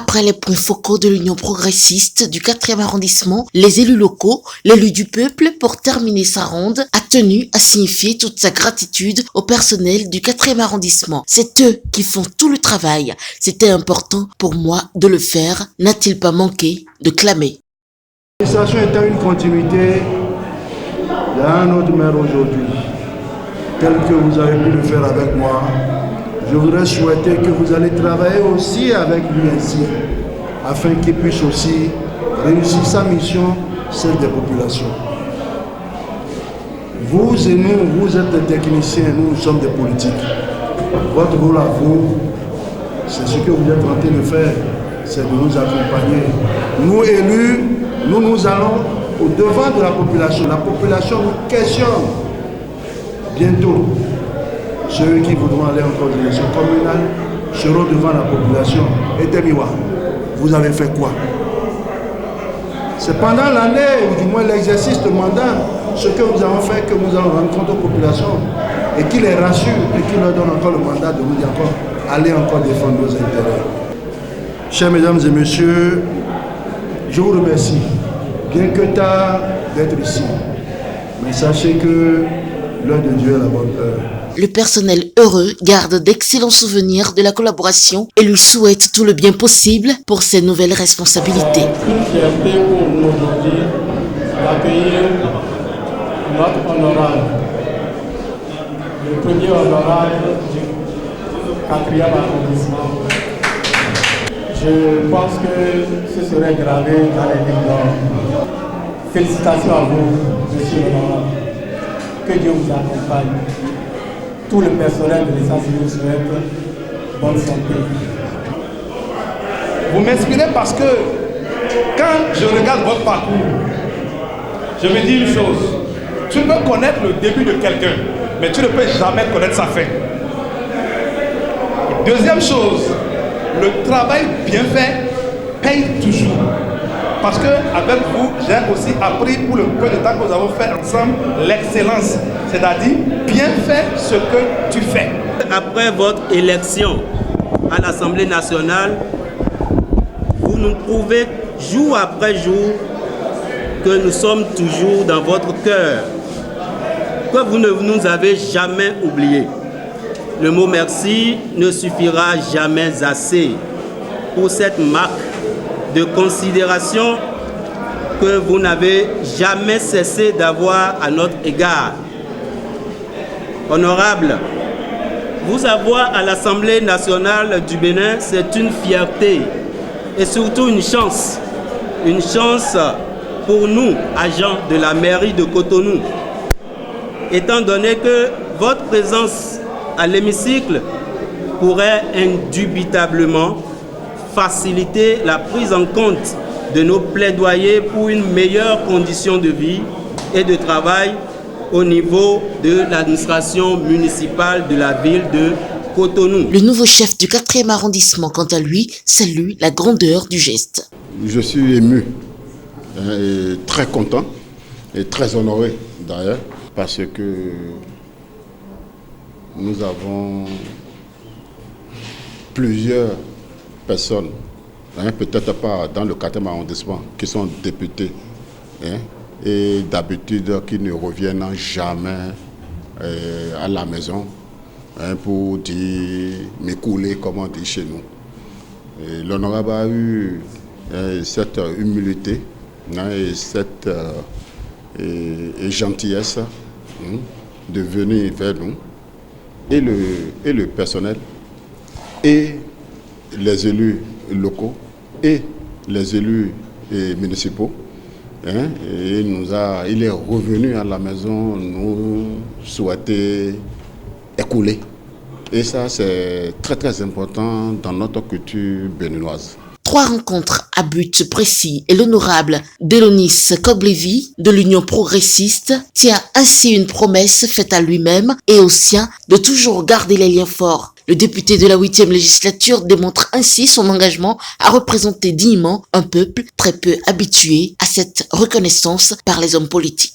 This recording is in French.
Après les points focaux de l'Union progressiste du 4e arrondissement, les élus locaux, l'élu du peuple, pour terminer sa ronde, a tenu à signifier toute sa gratitude au personnel du 4e arrondissement. C'est eux qui font tout le travail. C'était important pour moi de le faire, n'a-t-il pas manqué de clamer. L'administration est à une continuité d'un autre maire aujourd'hui, tel que vous avez pu le faire avec moi. Je voudrais souhaiter que vous allez travailler aussi avec lui ainsi, afin qu'il puisse aussi réussir sa mission, celle des populations. Vous et nous, vous êtes des techniciens, nous sommes des politiques. Votre rôle à vous, c'est ce que vous êtes en train de faire, c'est de nous accompagner. Nous élus, nous allons au devant de la population. La population nous questionne bientôt. Ceux qui voudront aller encore aux élections communales seront devant la population. Et Demiwa, vous avez fait quoi? C'est pendant l'année, ou du moins l'exercice de mandat, ce que nous avons fait, que nous allons rendre compte aux populations et qui les rassure et qui leur donne encore le mandat de nous dire encore, allez encore défendre nos intérêts. Chers mesdames et messieurs, je vous remercie, bien que tard, d'être ici. Mais sachez que l'heure de Dieu est la bonne heure. Le personnel heureux garde d'excellents souvenirs de la collaboration et lui souhaite tout le bien possible pour ses nouvelles responsabilités. C'est une fierté pour nous aujourd'hui d'accueillir notre honorable, le premier honorable du 4e arrondissement. Je pense que ce serait gravé dans les livres d'or. Félicitations à vous, monsieur l'honorable. Que Dieu vous accompagne. Tout le personnel de l'État civil vous souhaite bonne santé. Vous m'inspirez parce que quand je regarde votre parcours, je me dis une chose. Tu peux connaître le début de quelqu'un, mais tu ne peux jamais connaître sa fin. Deuxième chose, le travail bien fait paye toujours. Parce qu'avec vous, j'ai aussi appris pour le peu de temps que nous avons fait ensemble l'excellence. C'est-à-dire bien faire ce que tu fais. Après votre élection à l'Assemblée nationale, vous nous prouvez jour après jour que nous sommes toujours dans votre cœur, que vous ne nous avez jamais oubliés. Le mot merci ne suffira jamais assez pour cette marque de considération que vous n'avez jamais cessé d'avoir à notre égard. Honorable, vous avoir à l'Assemblée nationale du Bénin, c'est une fierté et surtout une chance pour nous, agents de la mairie de Cotonou, étant donné que votre présence à l'hémicycle pourrait indubitablement faciliter la prise en compte de nos plaidoyers pour une meilleure condition de vie et de travail au niveau de l'administration municipale de la ville de Cotonou. Le nouveau chef du 4e arrondissement, quant à lui, salue la grandeur du geste. Je suis ému, et très content et très honoré d'ailleurs, parce que nous avons plusieurs personnes, peut-être pas dans le 4e arrondissement, qui sont députés, et d'habitude qui ne reviennent jamais à la maison pour dire m'écouler, comme on dit chez nous. L'honorable a eu cette humilité et cette gentillesse de venir vers nous, et le personnel, et les élus locaux, et les élus municipaux. Et il est revenu à la maison nous souhaiter écouler. Et ça, c'est très très important dans notre culture béninoise. 3 rencontres à but précis et l'honorable Delonis Koglevi de l'Union progressiste tient ainsi une promesse faite à lui-même et aux siens de toujours garder les liens forts. Le député de la 8e législature démontre ainsi son engagement à représenter dignement un peuple très peu habitué à cette reconnaissance par les hommes politiques.